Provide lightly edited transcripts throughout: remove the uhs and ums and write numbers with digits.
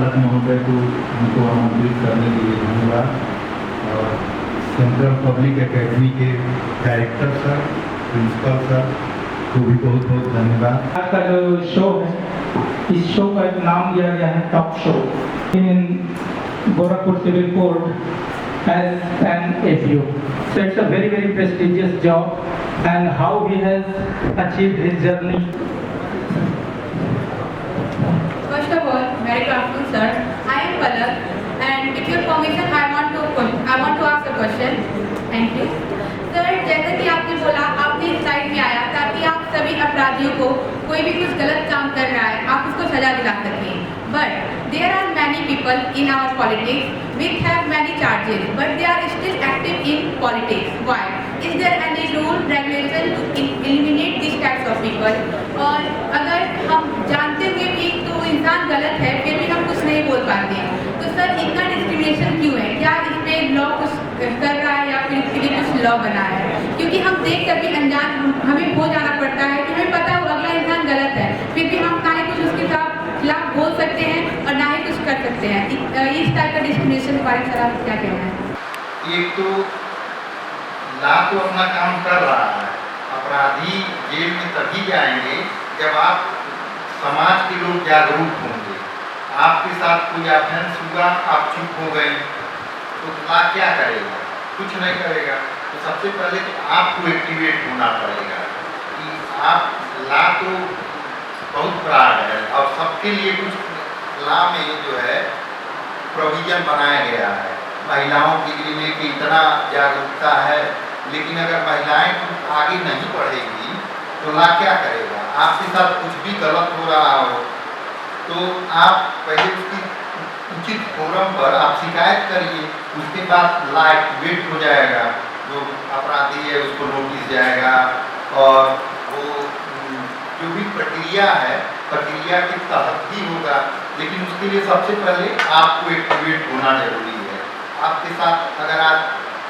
संचालक महोदय को उनको आमंत्रित करने के लिए धन्यवाद। और सेंट्रल पब्लिक एकेडमी के डायरेक्टर सर, प्रिंसिपल सर को भी बहुत बहुत धन्यवाद। आज का जो शो है, इस शो का एक नाम दिया गया है top show. In Gorakhpur civil court as an APO. So it's a very prestigious job, and how he has achieved his journey. First of all, very good afternoon, sir. I am Palak, and with your permission, I want to ask a question. Thank you. Sir, जैसा कि आपने बोला, आपने इस side में आया ताकि आप सभी अपराधियों को कोई भी कुछ गलत काम कर रहा है, आप उसको सजा दिला सकें. But there are many people in our politics which have many charges, but they are still active in politics. Why? Is there any rule, regulation to eliminate these types of people? और अगर हम जानते हुए भी तो इंसान गलत है, फिर भी हम कुछ नहीं बोल पाते, तो सर इतना डिस्क्रिमिनेशन क्यों है? क्या इस पे लॉ कुछ कर रहा है या फिर इसके लिए कुछ लॉ बना है? क्योंकि हम देख कर भी अनजान हमें हो जाना पड़ता है कि हमें पता है अगला इंसान गलत है, फिर भी हम ना ही कुछ उसके खिलाफ बोल सकते हैं और ना ही कुछ कर सकते हैं. इस टाइप का डिस्क्रिमिनेशन के बारे में सर आप क्या कहना है? एक तो ला तो अपना काम कर रहा है, अपराधी जेल में तभी जाएंगे जब आप समाज के लोग जागरूक होंगे. आपके साथ कोई ऑफेंस हुआ, आप चुप हो गए, तो ला क्या करेगा? कुछ नहीं करेगा. तो सबसे पहले तो आपको एक्टिवेट होना पड़ेगा कि आप ला तो बहुत ब्रॉड है और सबके लिए कुछ ला में जो है प्रोविजन बनाया गया है. महिलाओं के लिए कि इतना जागरूकता है, लेकिन अगर महिलाएं कुछ आगे नहीं बढ़ेगी तो ला क्या करेगा? आपके साथ कुछ भी गलत हो रहा हो तो आप पहले उसकी उचित फोरम पर आप शिकायत करिए, उसके बाद ला एक्टिवेट हो जाएगा. जो अपराधी है उसको नोटिस जाएगा और वो जो भी प्रक्रिया है, प्रक्रिया के तहत ही होगा. लेकिन उसके लिए सबसे पहले आपको एक्टिवेट होना जरूरी है. आपके साथ अगर आज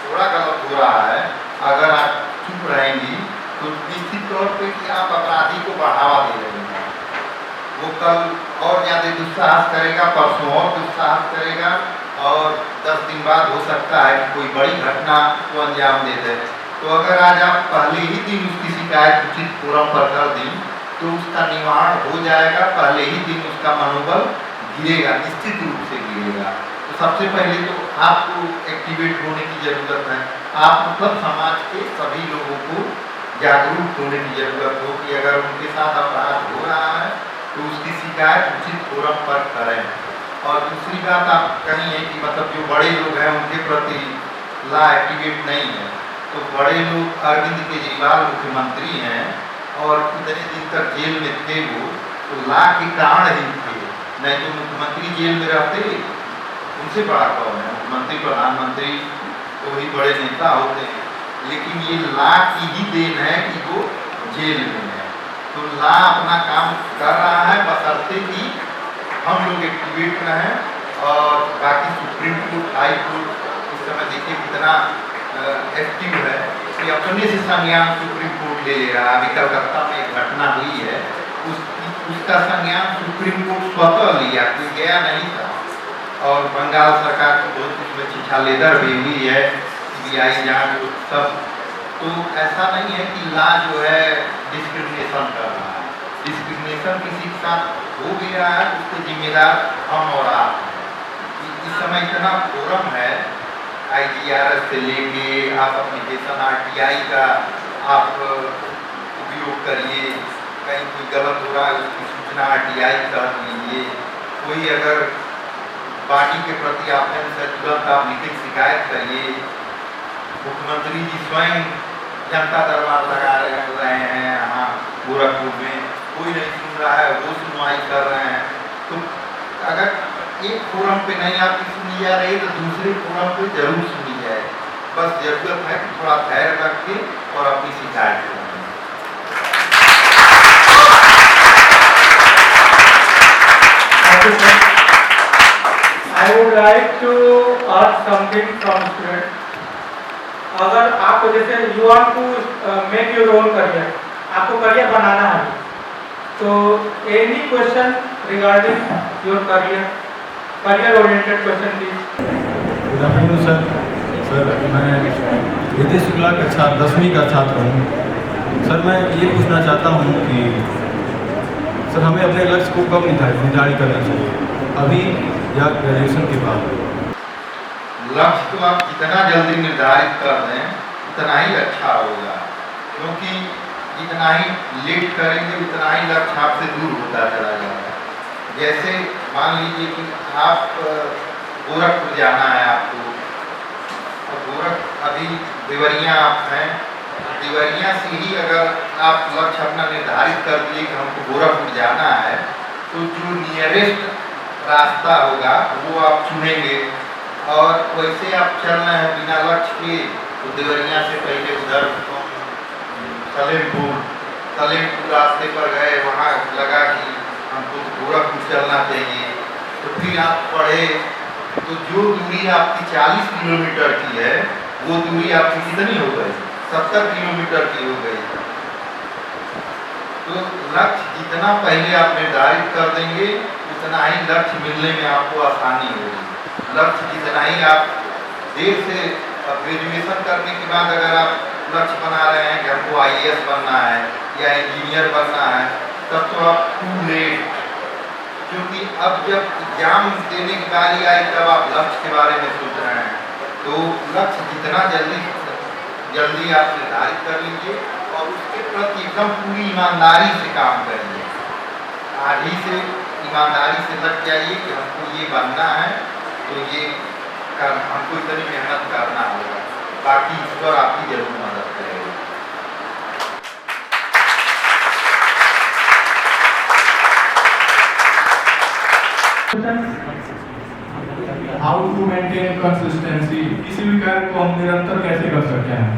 थोड़ा गलत हो रहा है, अगर आप चुप रहेंगी तो निश्चित तौर पे कि आप अपराधी को बढ़ावा दे रहे हैं. वो कल और ज़्यादा दुस्साहस करेगा, परसों और दुस्साहस करेगा और 10 दिन बाद हो सकता है कि कोई बड़ी घटना को अंजाम दे दे. तो अगर आज आप पहले ही दिन उसकी शिकायत उचित फोरम पर कर दी तो उसका निवारण हो जाएगा. पहले ही दिन उसका मनोबल गिरेगा, निश्चित रूप से गिरेगा. तो सबसे पहले तो आपको एक्टिवेट होने की ज़रूरत है. आप मतलब समाज के सभी लोगों को जागरूक होने की ज़रूरत हो कि अगर उनके साथ अपराध हो रहा है तो उसकी शिकायत उचित फोरम पर करें. और दूसरी बात आप कही है कि मतलब जो बड़े लोग हैं उनके प्रति ला एक्टिवेट नहीं है. तो बड़े लोग अरविंद केजरीवाल मुख्यमंत्री हैं और इतने दिन तक जेल में थे, वो तो ला के कारण ही थे, नहीं तो मुख्यमंत्री जेल में रहते. उनसे बड़ा कौन है? मुख्यमंत्री, प्रधानमंत्री तो ही बड़े नेता होते हैं. लेकिन ये ला की ही देन है कि वो जेल में है. तो ला अपना काम कर रहा है, बशर्ते कि हम लोग एक्टिवेट रहें. और बाकी सुप्रीम कोर्ट, हाई कोर्ट इस समय देखिए कितना एक्टिव है कि अपने से संज्ञान सुप्रीम कोर्ट ले ले रहा है. अभी कलकत्ता में एक घटना हुई है, उसका संज्ञान सुप्रीम कोर्ट स्वतः लिया, कोई गया नहीं था. और बंगाल सरकार की बहुत उसमें छिछालेदर भी हुई है, CBI जांच सब. तो ऐसा नहीं है कि ला जो है डिस्क्रिमिनेशन कर रहा है. डिस्क्रिमिनेशन किसी के साथ हो भी रहा है, उसके जिम्मेदार हम और आप हैं. इस समय इतना फोरम है, IGRS से लेके आप एप्लीकेशन RTI का आप उपयोग करिए. कहीं कोई गलत हो रहा है उसकी सूचना RTI कर लीजिए. कोई अगर पार्टी के प्रति ऑफेंस है तुरंत आप लिखित शिकायत करिए. मुख्यमंत्री जी स्वयं जनता दरबार लगा रहे हैं यहाँ गोरखपुर में, कोई नहीं सुन रहा है, वो सुनवाई कर रहे हैं. तो अगर एक फोरम पे नहीं आपकी सुनी जा रही तो दूसरे फोरम पे जरूर सुनी जाए. बस जरूरत है कि थोड़ा धैर्य रख के और अपनी शिकायत करें. I would like to ask something from student. अगर आप जैसे you want to make your own career, आपको करियर बनाना है, तो any question regarding your career career oriented question please. Good afternoon sir. Sir मैं रितेश शुक्ला कक्षा 10वीं का छात्र हूँ। सर मैं ये पूछना चाहता हूँ कि सर हमें अपने लक्ष्य को कब निर्धारित करना चाहिए, अभी या ग्रेजुएशन के बाद? लक्ष्य तो आप जितना जल्दी निर्धारित कर दें उतना ही अच्छा होगा, क्योंकि जितना ही लेट करेंगे उतना ही लक्ष्य आपसे दूर होता चला जाएगा। जैसे मान लीजिए कि आप गोरखपुर जाना है आपको, और अभी देवरिया आप हैं, देवरिया से ही अगर आप लक्ष्य अपना निर्धारित कर दिए कि हमको गोरखपुर जाना है, तो जो नियरेस्ट रास्ता होगा वो आप चुनेंगे। और वैसे आप चल रहे हैं बिना लक्ष्य के, तो देवरिया से पहले उधर सलेमपुर रास्ते पर गए, वहाँ लगा कि हमको गोरखपुर चलना चाहिए, तो फिर आप पढ़े, तो जो दूरी आपकी 40 किलोमीटर की है वो दूरी आपकी कितनी हो गई? 70 किलोमीटर की हो गई। तो लक्ष्य जितना पहले आप निर्धारित कर देंगे उतना ही लक्ष्य मिलने में आपको आसानी होगी। लक्ष्य जितना ही आप देर से ग्रेजुएशन करने के बाद अगर आप लक्ष्य बना रहे हैं कि हमको IAS बनना है या इंजीनियर बनना है, तब तो आप टू लेट, क्योंकि अब जब एग्जाम देने की बारी आई तब आप लक्ष्य के बारे में सोच रहे हैं। तो लक्ष्य जितना जल्दी आप निर्धारित कर लीजिए और उसके प्रति एकदम पूरी ईमानदारी से काम करिए। आज ही से ईमानदारी से लग जाइए कि हमको ये बनना है, तो ये हमको इतनी मेहनत करना होगा, बाकी ईश्वर आपकी जरूर मदद करेगा। हाउ टू मेंटेन कंसिस्टेंसी, किसी भी कार्य को हम निरंतर कैसे कर सकते हैं?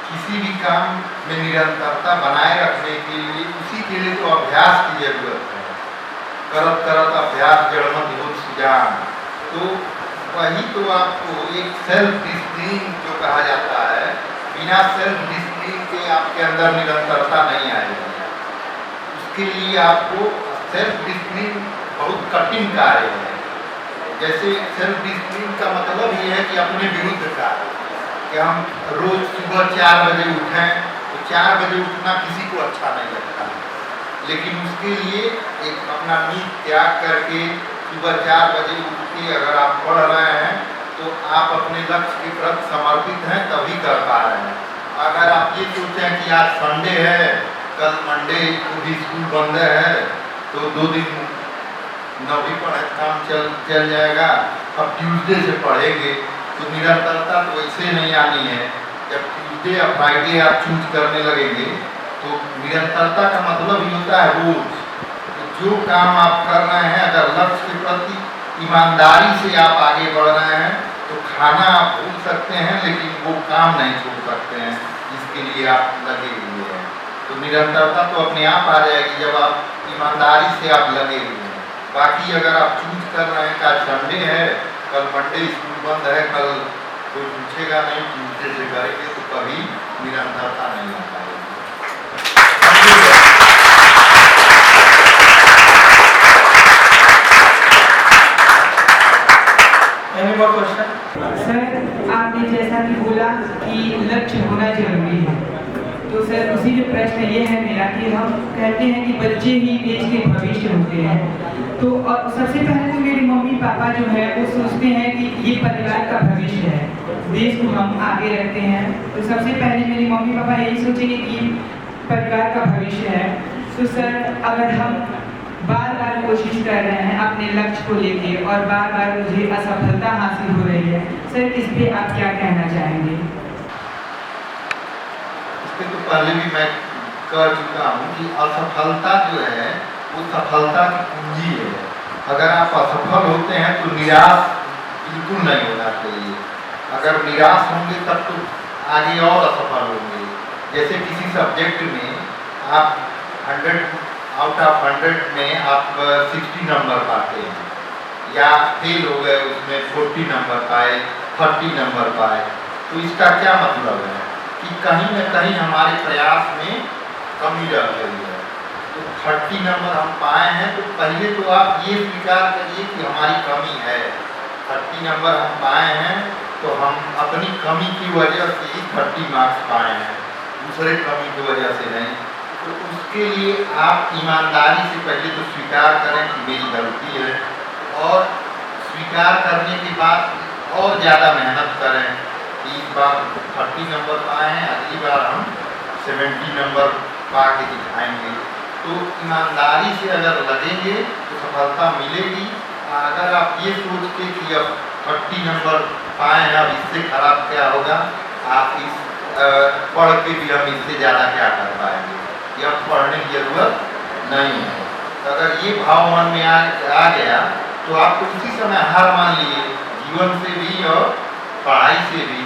किसी भी काम में निरंतरता बनाए रखने के लिए उसी के लिए तो अभ्यास की जरूरत है। करत करत अभ्यास जड़मत होत सुजान, तो वही तो आपको एक सेल्फ डिसिप्लिन जो कहा जाता है, बिना सेल्फ डिसिप्लिन के आपके अंदर निरंतरता नहीं आएगी। उसके लिए आपको सेल्फ डिसिप्लिन बहुत कठिन कार्य है। जैसे सेल्फ डिसिप्लिन का मतलब ये है कि अपने विरुद्ध कार्य, कि हम रोज सुबह 4 बजे उठें, तो 4 बजे उठना किसी को अच्छा नहीं लगता, लेकिन उसके लिए एक अपना नींद त्याग करके सुबह 4 बजे उठ के अगर आप पढ़ रहे हैं तो आप अपने लक्ष्य के प्रति समर्पित हैं, तभी कर पा रहे हैं। अगर आप ये सोचें कि आज संडे है, कल मंडे को भी स्कूल बंद है, तो 2 दिन नौकरी पढ़े काम चल जाएगा, अब ट्यूसडे से पढ़ेंगे, तो निरंतरता तो ऐसे नहीं आनी है। जब ट्यूसडे या फ्राइडे आप चूज करने लगेंगे तो निरंतरता का मतलब ही होता है रोज। तो जो काम आप कर रहे हैं, अगर लक्ष्य के प्रति ईमानदारी से आप आगे बढ़ रहे हैं, तो खाना आप भूल सकते हैं लेकिन वो काम नहीं छोड़ सकते हैं जिसके लिए आप लगे हुए हैं। तो निरंतरता तो अपने आप आ जाएगी जब आप ईमानदारी से आप लगे हुए हैं। बाकी अगर आप चूज कर रहे हैं कि आज संडे है, कल मंडे स्कूल बंद है, कल कोई पूछेगा नहीं, ट्यूसडे से करेंगे, तो कभी निरंतरता नहीं आ पाएगी। Any more question? सर आपने जैसा कि बोला कि लक्ष्य होना जरूरी है, तो सर उसी में प्रश्न ये है मेरा कि हम कहते हैं कि बच्चे ही देश के भविष्य होते हैं, तो और सबसे पहले तो मेरे मम्मी पापा जो है वो सोचते हैं कि ये परिवार का भविष्य है, देश को हम आगे रखते हैं, तो सबसे पहले मेरे मम्मी पापा यही सोचेंगे कि परिवार का भविष्य है। तो सर अगर हम बार बार कोशिश कर रहे हैं अपने लक्ष्य को लेके और बार बार मुझे असफलता हासिल हो रही है, सर इस पे आप क्या कहना चाहेंगे? इसके तो पहले भी मैं कह चुका हूँ कि असफलता जो है वो सफलता की कुंजी है। अगर आप असफल होते हैं तो निराश बिल्कुल नहीं होना चाहिए। अगर निराश होंगे तब तो आगे और असफल होंगे। जैसे किसी सब्जेक्ट में आप 100 आउट ऑफ 100 में आप 60 नंबर पाते हैं, या फेल हो गए उसमें 40 नंबर पाए, 30 नंबर पाए, तो इसका क्या मतलब है कि कहीं न कहीं हमारे प्रयास में कमी रह गई है। तो 30 नंबर हम पाए हैं, तो पहले तो आप ये स्वीकार करिए कि हमारी कमी है। 30 नंबर हम पाए हैं तो हम अपनी कमी की वजह से ही 30 मार्क्स पाए हैं, दूसरे कमी की वजह से नहीं। तो उसके लिए आप ईमानदारी से पहले तो स्वीकार करें कि मेरी गलती है, और स्वीकार करने के बाद और ज़्यादा मेहनत करें कि इस बार 30 नंबर पाए हैं, अगली बार हम 70 नंबर पा के दिखाएंगे। तो ईमानदारी से अगर लगेंगे तो सफलता मिलेगी। अगर आप ये सोच के कि अब 30 नंबर पाए हैं, अब इससे खराब क्या होगा, आप इस पढ़ के भी हम इससे ज़्यादा क्या कर पाएंगे, ये अब पढ़ने की जरूरत नहीं है। तो अगर ये भाव मन में आ गया तो आपको उसी समय हार मान लिए, जीवन से भी और पढ़ाई से भी।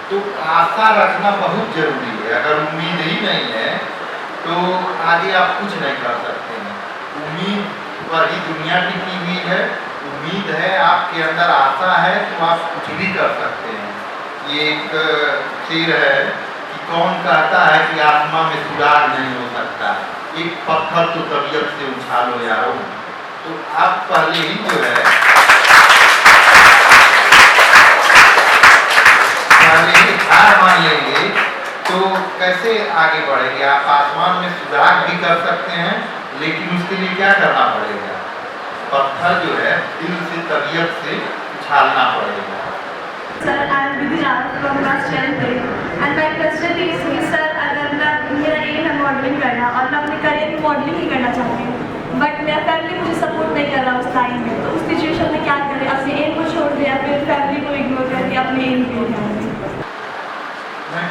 तो आशा रखना बहुत जरूरी है। अगर उम्मीद ही नहीं है तो आगे आप कुछ नहीं कर सकते हैं। उम्मीद पर ही दुनिया टिकी हुई है। उम्मीद है, आपके अंदर आशा है, तो आप कुछ भी कर सकते हैं। ये एक शेर है कि कौन कहता है कि आत्मा में सुराग नहीं हो सकता, एक पत्थर तो तबीयत से उछालो यारो। तो आप पहले ही जो है पहले ही हार मान लेंगे तो कैसे आगे बढ़ेंगे। आप आसमान में सुराग भी कर सकते हैं, लेकिन उसके लिए क्या करना पड़ेगा, पत्थर जो है दिल से तबीयत से उछालना पड़ेगा। Sir, I am Vidhi Rao from class 10th grade and my question is कि sir अगर मेरा एम है मॉडलिंग करना और मैं अपने करियर में मॉडलिंग ही करना चाहती हूँ, बट मेरा फैमिली मुझे सपोर्ट नहीं कर रहा उस लाइन में, तो उस सिचुएशन में क्या करें, अपने एम को छोड़ दें या फिर फैमिली को इग्नोर करके अपने एम पे ध्यान दें?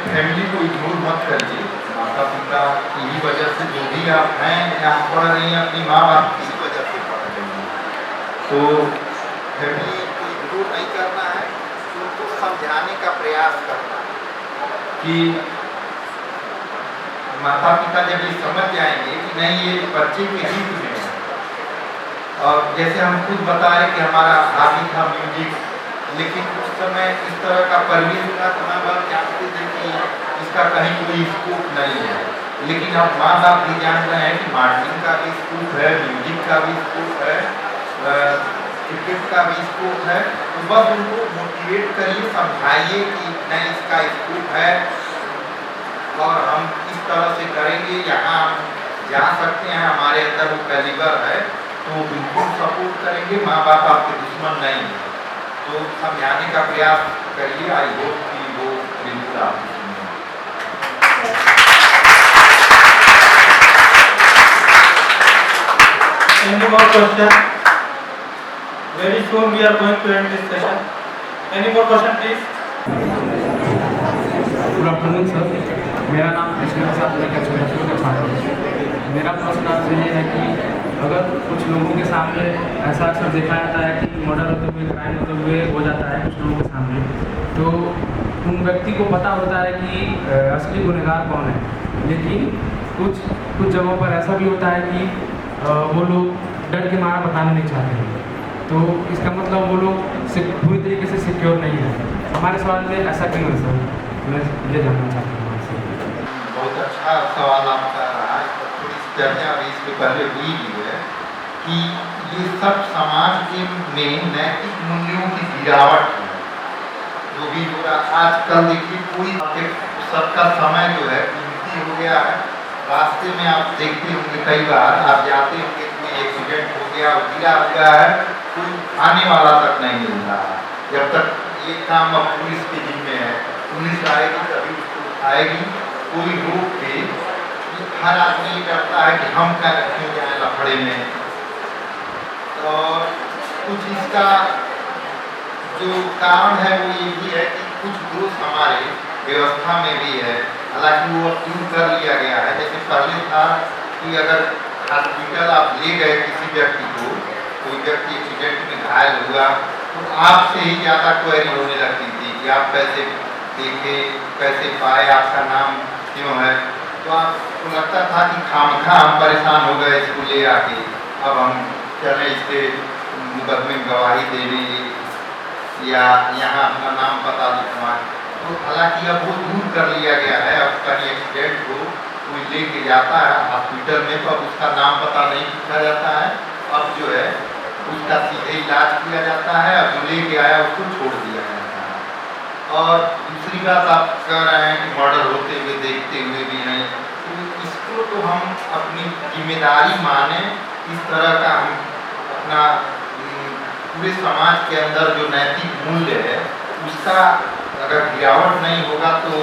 फैमिली को इग्नोर मत करिए। माता पिता की ही वजह से जो भी आप हैं यहाँ पढ़ रही हैं, अपनी माँ बाप की वजह से पढ़ रही हैं। तो फैमिली को इग्नोर नहीं करना है, उनको समझाने का प्रयास करना है कि माता पिता जब ये समझ जाएंगे कि नहीं ये बच्चे के हित में है। और जैसे हम खुद बताए कि हमारा हॉबी था म्यूजिक, लेकिन उस समय इस तरह का परिवेश था तो माँ बाप जानते थे कि इसका कहीं कोई स्कोप नहीं है। लेकिन अब माँ बाप भी जान रहे हैं कि मॉडलिंग का भी स्कोप है, म्यूजिक का भी स्कोप है, क्रिकेट का भी स्कोप है। तो बस उनको मोटिवेट करिए, समझाइए कि नहीं इसका स्कोप है और हम इस तरह से करेंगे, यहाँ हम जा सकते हैं, हमारे अंदर वो कैलिबर है, तो बिल्कुल सपोर्ट करेंगे। माँ बाप आपके दुश्मन नहीं है, तो समझाने का प्रयास करिए। आई होप कि वो बिल्कुल आप Any more question? Very soon we are going to end this session. Any more question, please? Good afternoon sir, मेरा नाम कृष्ण प्रसाद का छात्र है। मेरा प्रश्न आपसे ये है कि अगर कुछ लोगों के सामने ऐसा अक्सर देखा जाता है कि मर्डर होते हुए, क्राइम होते हुए हो जाता है कुछ लोगों के सामने, तो उन व्यक्ति को पता होता है कि असली गुनहगार कौन है, लेकिन कुछ जगहों पर ऐसा भी होता है कि वो लोग डर के मारा बताना नहीं चाहते हैं। तो इसका मतलब वो लोग पूरी तरीके से सिक्योर नहीं है। हमारे सवाल में ऐसा क्यों है सर, मैं ये जानना चाहता हूँ आपसे। बहुत अच्छा सवाल आपका रहा है। थोड़ी चर्चा भी इसके पहले हुई भी है कि ये सब समाज के में नैतिक मूल्यों की गिरावट है जो भी हो रहा। आजकल देखिए कोई सबका समय जो है कीमती हो गया है। रास्ते में आप देखते होंगे, कई बार आप जाते होंगे, कोई एक्सीडेंट हो गया, गिरा हुआ है, कोई आने वाला तक नहीं मिल रहा है। जब तक ये काम अब पुलिस के जिम्मे है, पुलिस आएगी तभी उसको उठाएगी। कोई रोक के हर आदमी ये करता है कि हम क्या रखें जाए लफड़े में। और कुछ इसका जो कारण है वो ये भी है कि कुछ दोष हमारे व्यवस्था में भी है, हालांकि वो अब दूर कर लिया गया है। जैसे पहले था कि अगर हॉस्पिटल आप ले गए किसी व्यक्ति को, कोई व्यक्ति एक्सीडेंट में घायल हुआ, तो आपसे ही ज़्यादा क्वेरी होने लगती थी कि आप कैसे देखे, कैसे पाए, आपका नाम क्यों है। तो आपको लगता था कि खामखा हम परेशान हो गए इसको ले आके, अब हम चले इससे मुकदमे में गवाही देने या यहाँ अपना नाम पता लिखवाएं। तो हालांकि अब वो दूर कर लिया गया है। अब कहीं एक्सीडेंट हो कोई लेके जाता है हॉस्पिटल में तो अब उसका नाम पता नहीं पूछा जाता है, अब जो है उसका सीधे इलाज किया जाता है, अब जो लेके आया उसको छोड़ दिया जाता है। और दूसरी बात आप कह रहे हैं कि मर्डर होते हुए देखते हुए भी हैं, तो इसको तो हम अपनी जिम्मेदारी माने, इस तरह का हम अपना पूरे समाज के अंदर जो नैतिक मूल्य है उसका अगर गिरावट नहीं होगा तो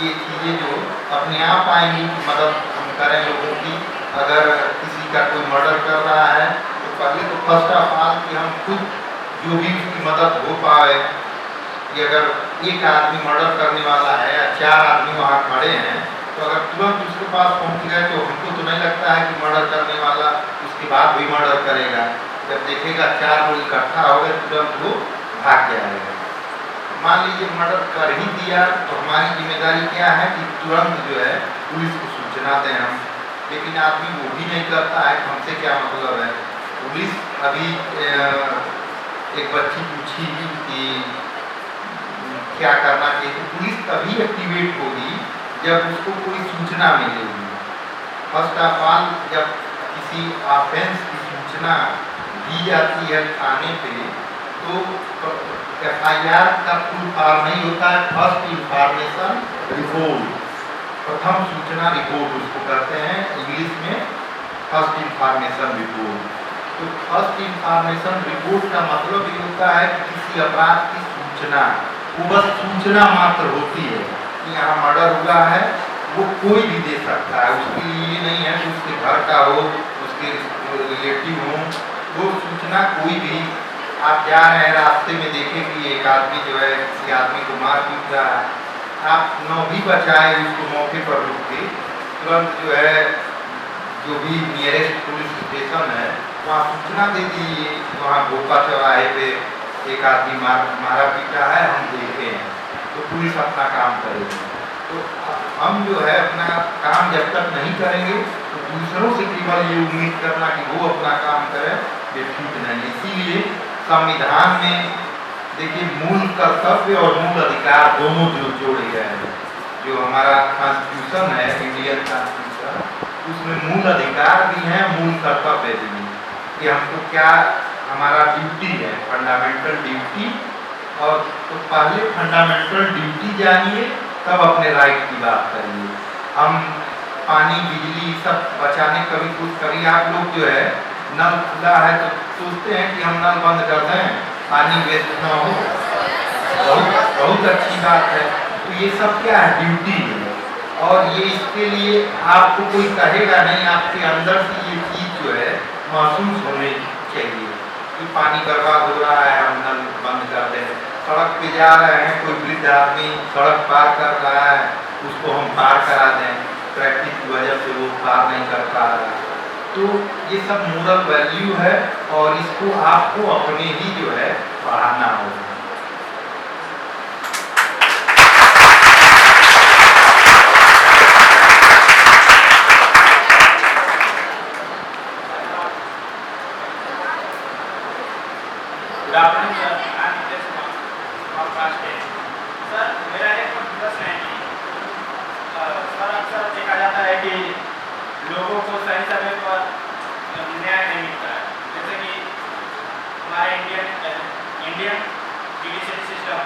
ये चीज़ें जो अपने आप आएंगी, मदद हम करें लोगों की। अगर किसी का कोई मर्डर कर रहा है तो पहले तो फर्स्ट ऑफ ऑल कि हम खुद जो भी उसकी मदद हो पाए, कि अगर एक आदमी मर्डर करने वाला है या 4 आदमी वहाँ खड़े हैं तो अगर तुरंत उसके पास पहुँच गए तो हमको तो नहीं लगता है कि मर्डर करने वाला उसके बाद भी मर्डर करेगा। जब देखेगा 4 लोग इकट्ठा हो गए तुरंत वो भाग जाएगा। मान लीजिए मर्डर कर ही दिया तो हमारी जिम्मेदारी क्या है कि तुरंत जो है पुलिस को सूचना दें हम, लेकिन आदमी वो भी नहीं करता है, हमसे क्या मतलब है। पुलिस अभी एक बच्ची पूछी कि क्या करना चाहिए, तो पुलिस तभी एक्टिवेट होगी जब उसको कोई सूचना मिलेगी। फर्स्ट ऑफ ऑल जब किसी ऑफेंस की सूचना दी जाती है थाने पे तो FIR का फुल फॉर्म नहीं होता है, फर्स्ट इंफॉर्मेशन रिपोर्ट, प्रथम सूचना रिपोर्ट उसको कहते हैं इंग्लिश में, फर्स्ट इंफॉर्मेशन रिपोर्ट। तो फर्स्ट इंफॉर्मेशन रिपोर्ट का मतलब ये होता है कि किसी अपराध की सूचना, वो बस सूचना मात्र होती है कि यहाँ मर्डर हुआ है, वो कोई भी दे सकता है, उसके लिए ये नहीं है कि उसके घर का हो, उसके रिलेटिव हो, वो सूचना कोई भी। आप जा रहे हैं रास्ते में देखें कि एक आदमी जो है किसी आदमी को मार पीट रहा है, आप न भी बचाए उसको मौके पर रुक के तुरंत जो है जो भी नियरेस्ट पुलिस स्टेशन है वहाँ सूचना दे दीजिए, वहाँ भोपा चौराहे पे एक आदमी मारा पीटा है, हम देखे हैं, तो पुलिस अपना काम करेगी। तो हम जो है अपना काम जब तक नहीं करेंगे तो दूसरों से केवल ये उम्मीद करना कि वो अपना काम करें, ये ठीक नहीं। इसीलिए संविधान में देखिए मूल कर्तव्य और मूल अधिकार दोनों जो जोड़े गए हैं, जो हमारा कॉन्स्टिट्यूशन है इंडियन कॉन्स्टिट्यूशन, उसमें मूल अधिकार भी हैं, मूल कर्तव्य भी हैं कि हमको क्या हमारा ड्यूटी है, फंडामेंटल ड्यूटी। और तो पहले फंडामेंटल ड्यूटी जानिए तब अपने राइट की बात करिए। हम पानी बिजली सब बचाने कभी आप लोग जो है नल खुला है तो सोचते हैं कि हम नल बंद कर दें, पानी वेस्ट ना हो, बहुत अच्छी बात है। तो ये सब क्या है, ड्यूटी है, और ये इसके लिए आपको कोई कहेगा नहीं, आपके अंदर से ये चीज़ जो है महसूस होनी चाहिए कि पानी बर्बाद हो रहा है, हम नल बंद कर दें। सड़क पे जा रहे हैं, कोई वृद्ध आदमी सड़क पार कर रहा है, उसको हम पार करा दें, ट्रैफिक की वजह से वो पार नहीं कर पा रहा है। तो ये सब मोरल वैल्यू है और इसको आपको अपने ही जो है बढ़ाना होगा। सर मेरा एक प्रश्न है कि सर अक्सर देखा जाता है कि लोगों को सही समय पर न्याय नहीं मिलता है, जैसे कि हमारे इंडियन जुडिशरी सिस्टम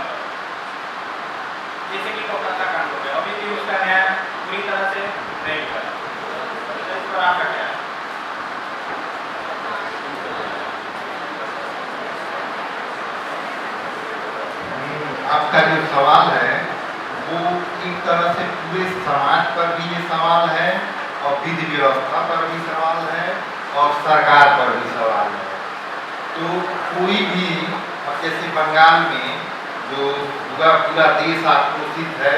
जैसे कि कोलकाता कांड हो गया, अभी भी उसका न्याय पूरी तरह से नहीं मिला, तो इस पर आपका क्या है? आपका जो सवाल है वो एक तरह से पूरे समाज पर भी ये सवाल है और विधि व्यवस्था पर भी सवाल है और सरकार पर भी सवाल है। तो कोई भी, जैसे बंगाल में जो पूरा देश आक्रोशित है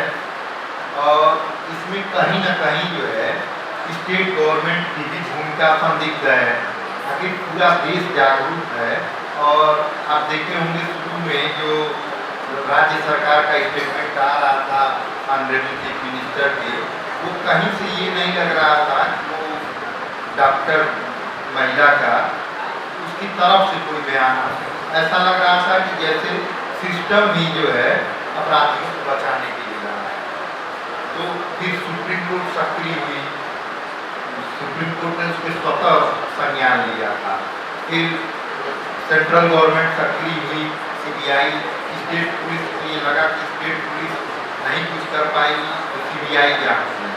और इसमें कहीं ना कहीं जो है स्टेट गवर्नमेंट की भी भूमिका संदिग्ध है, ताकि पूरा देश जागरूक है। और आप देखे होंगे शुरू में जो राज्य सरकार का स्टेटमेंट आ रहा था ऑनरेबल चीफ मिनिस्टर के, वो कहीं से ये नहीं लग रहा था कि वो डॉक्टर महिला का उसकी तरफ से कोई बयान आता, ऐसा लग रहा था कि जैसे सिस्टम ही जो है अपराधियों को बचाने के लिए लगा है। तो फिर सुप्रीम कोर्ट सक्रिय हुई सुप्रीम कोर्ट ने उसमें स्वतः संज्ञान लिया था। फिर सेंट्रल गवर्नमेंट सक्रिय हुई, CBI, स्टेट पुलिस को ये लगा कि स्टेट पुलिस नहीं कुछ कर पाएगी तो CBI जांच हुई।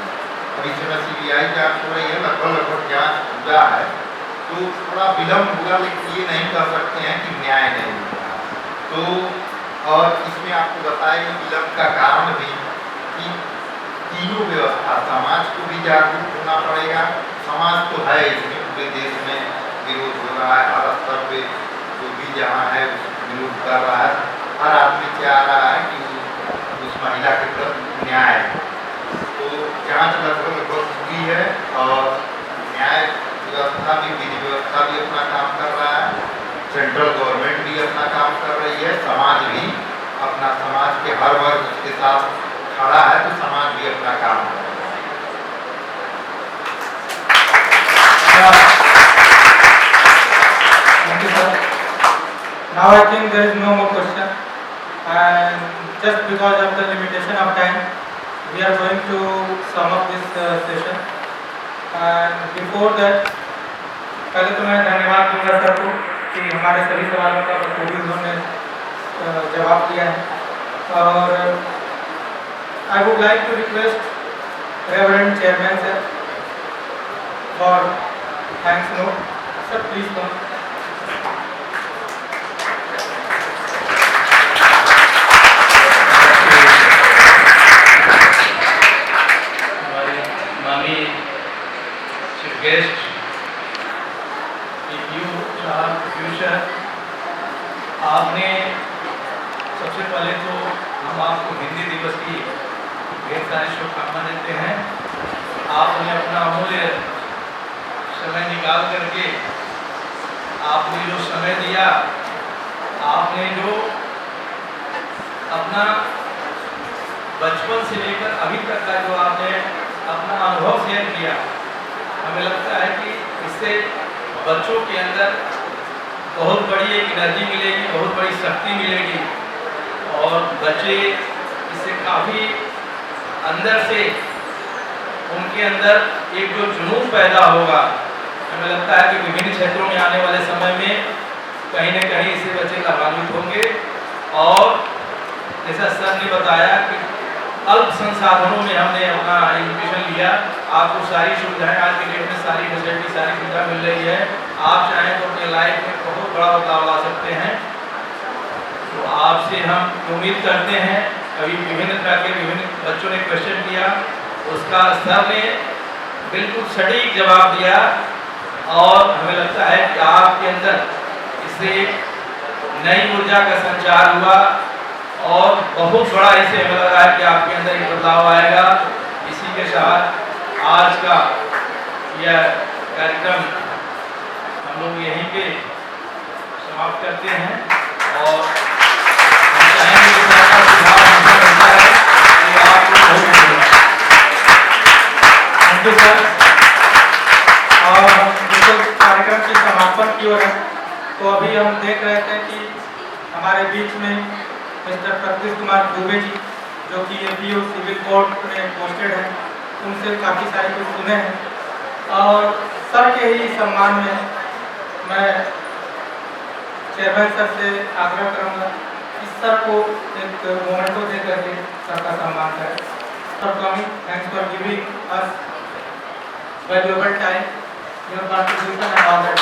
अब इस समय CBI जांच हो रही है, लगभग जांच पूरा है, तो थोड़ा विलम्ब हुआ, लेकिन ये नहीं कह सकते हैं कि न्याय नहीं हुआ। तो और इसमें आपको बताएं विलम्ब का कारण भी कि तीनों व्यवस्था, समाज को भी जागरूक होना पड़ेगा। समाज तो है इसमें, पूरे देश में विरोध हो रहा है, हर स्तर पे जो भी जहाँ है विरोध कर रहा है, हर आदमी चाह रहा है कि उस महिला के प्रति न्याय। तो जांच लगभग पूरी है और न्याय व्यवस्था भी, विधि व्यवस्था भी अपना काम कर रहा है, सेंट्रल गवर्नमेंट भी अपना काम कर रही है, समाज भी अपना, समाज के हर वर्ग उसके साथ खड़ा है, तो समाज भी अपना काम कर रहा है। Thank you, sir. Now I think there is no more question, and just because of the limitation of time, we are going to sum up this session. And before that, पहले तो मैं धन्यवाद दूंगा सर को कि हमारे सभी सवालों का बखूबी उन्होंने जवाब दिया है। और I would like to request Reverend Chairman sir for thanks note. Sir, please come. Guest, if you are future, आपने सबसे पहले तो हम आपको हिंदी दिवस की ढेर सारी शुभकामनाएं देते हैं। आपने अपना अमूल्य समय निकाल करके आपने जो समय दिया, आपने जो अपना बचपन से लेकर अभी तक का जो आपने अपना अनुभव शेयर किया, हमें लगता है कि इससे बच्चों के अंदर बहुत बड़ी एक एनर्जी मिलेगी, बहुत बड़ी शक्ति मिलेगी और बच्चे इससे काफ़ी अंदर से उनके अंदर एक जो जुनून पैदा होगा, हमें लगता है कि विभिन्न क्षेत्रों में आने वाले समय में कहीं न कहीं इससे बच्चे लाभान्वित होंगे। और जैसा सर ने बताया कि अल्प संसाधनों में हमने अपना एजुकेशन लिया, आपको सारी सुविधाएं आज के डेट में, सारी फैसिलिटी, सारी सुविधा मिल रही है। आप चाहें तो अपने लाइफ में बहुत बड़ा बदलाव ला सकते हैं। तो आपसे हम उम्मीद करते हैं, अभी विभिन्न तरह के विभिन्न बच्चों ने क्वेश्चन किया, उसका सर ने बिल्कुल सटीक जवाब दिया और हमें लगता है कि आपके अंदर इससे नई ऊर्जा का संचार हुआ और बहुत बड़ा इसे हमें लग रहा है कि आपके अंदर एक बदलाव आएगा। इसी के साथ आज का यह कार्यक्रम हम लोग यहीं पे समाप्त करते हैं और हम चाहेंगे कि सर का सुझाव हमसे बनता है कि आपको बहुत थैंक यू सर। और बिल्कुल कार्यक्रम के समापन की ओर है, तो अभी हम देख रहे थे कि हमारे बीच में मिस्टर प्रत्युष कुमार दुबे जी, जो कि APO सिविल कोर्ट में पोस्टेड है, उनसे काफ़ी सारे कुछ सुने हैं। और सर के ही सम्मान में मैं चेयरमैन सर से आग्रह करूंगा कि सर को एक मोमेंटो दे करके सर का सम्मान करें। Sir coming, thanks for giving us valuable time, your contribution and all that.